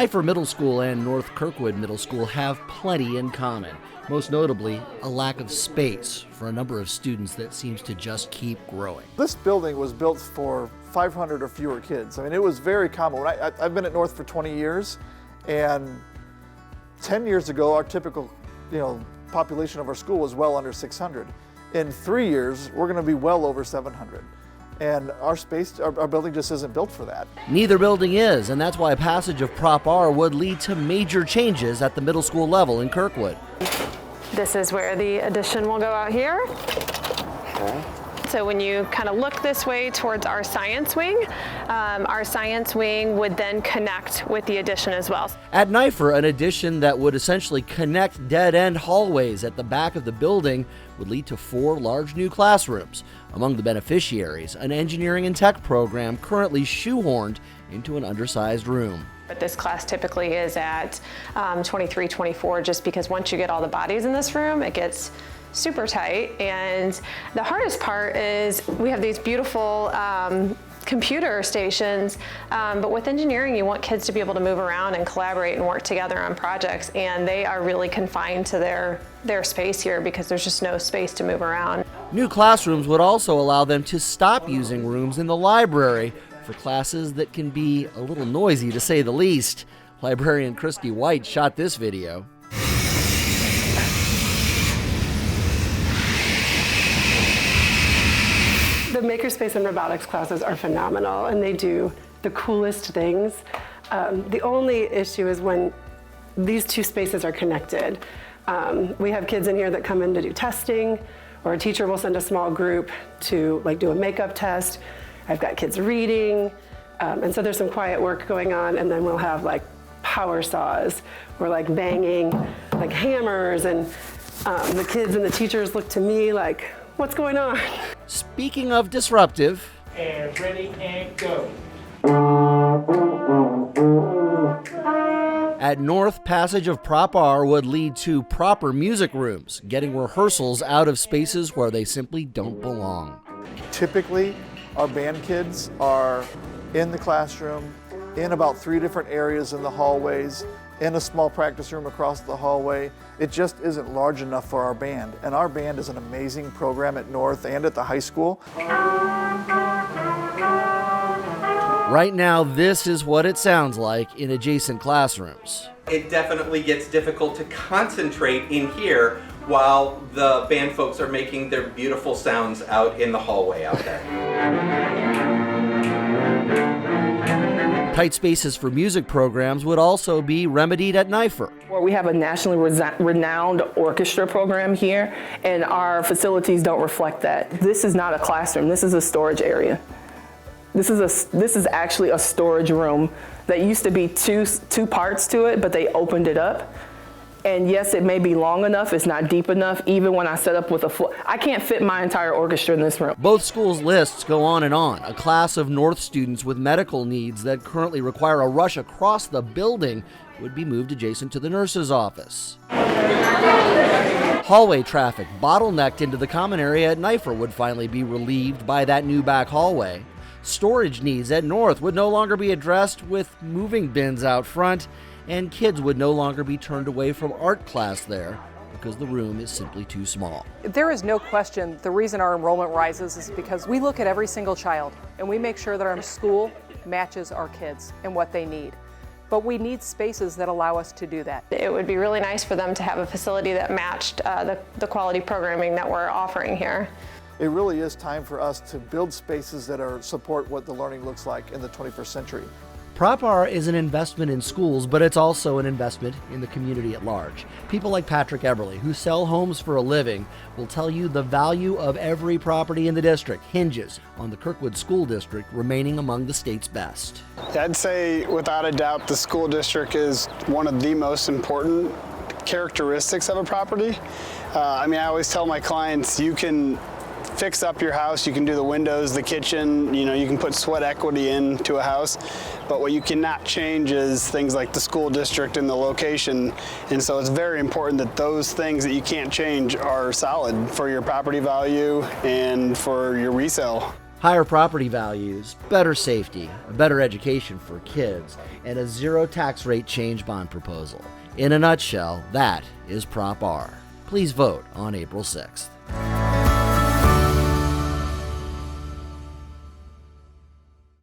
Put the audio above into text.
Nipher Middle School and North Kirkwood Middle School have plenty in common. Most notably, a lack of space for a number of students that seems to just keep growing. This building was built for 500 or fewer kids. I mean, it was very common. I've been at North for 20 years, and 10 years ago, our typical, population of our school was well under 600. In 3 years, we're going to be well over 700. And our building just isn't built for that. Neither building is, and that's why passage of Prop R would lead to major changes at the middle school level in Kirkwood. This is where the addition will go out here. Okay. So when you kind of look this way towards our science wing would then connect with the addition as well. At Nipher, an addition that would essentially connect dead-end hallways at the back of the building would lead to 4 large new classrooms. Among the beneficiaries, an engineering and tech program currently shoehorned into an undersized room. But this class typically is at 23, 24, just because once you get all the bodies in this room, it gets super tight. And the hardest part is we have these beautiful computer stations, but with engineering, you want kids to be able to move around and collaborate and work together on projects, and they are really confined to their space here because there's just no space to move around. New classrooms would also allow them to stop using rooms in the library for classes that can be a little noisy, to say the least. Librarian Christy White shot this video. The makerspace and robotics classes are phenomenal, and they do the coolest things. The only issue is when these two spaces are connected. We have kids in here that come in to do testing, or a teacher will send a small group to do a makeup test. I've got kids reading, and so there's some quiet work going on, and then we'll have power saws or banging, hammers, and the kids and the teachers look to me like, what's going on? Speaking of disruptive. And ready and go. At North, passage of Prop R would lead to proper music rooms, getting rehearsals out of spaces where they simply don't belong. Typically, our band kids are in the classroom, in about 3 different areas in the hallways, in a small practice room across the hallway. It just isn't large enough for our band. And our band is an amazing program at North and at the high school. Right now, this is what it sounds like in adjacent classrooms. It definitely gets difficult to concentrate in here while the band folks are making their beautiful sounds out in the hallway out there. Tight spaces for music programs would also be remedied at Nipher. We have a nationally renowned orchestra program here, and our facilities don't reflect that. This is not a classroom, this is a storage area. This is actually a storage room that used to be two parts to it, but they opened it up. And yes, it may be long enough, it's not deep enough. Even when I set up with a floor, I can't fit my entire orchestra in this room. Both schools' lists go on and on. A class of North students with medical needs that currently require a rush across the building would be moved adjacent to the nurse's office. Hallway traffic bottlenecked into the common area at Nipher would finally be relieved by that new back hallway. Storage needs at North would no longer be addressed with moving bins out front, and kids would no longer be turned away from art class there because the room is simply too small. There is no question the reason our enrollment rises is because we look at every single child and we make sure that our school matches our kids and what they need. But we need spaces that allow us to do that. It would be really nice for them to have a facility that matched the quality programming that we're offering here. It really is time for us to build spaces that support what the learning looks like in the 21st century. Prop R is an investment in schools, but it's also an investment in the community at large. People like Patrick Eberly, who sell homes for a living, will tell you the value of every property in the district hinges on the Kirkwood School District remaining among the state's best. I'd say without a doubt the school district is one of the most important characteristics of a property. I always tell my clients, you can fix up your house, you can do the windows, the kitchen, you can put sweat equity into a house, but what you cannot change is things like the school district and the location, and so it's very important that those things that you can't change are solid for your property value and for your resale. Higher property values, better safety, a better education for kids, and a zero tax rate change bond proposal. In a nutshell, that is Prop R. Please vote on April 6th.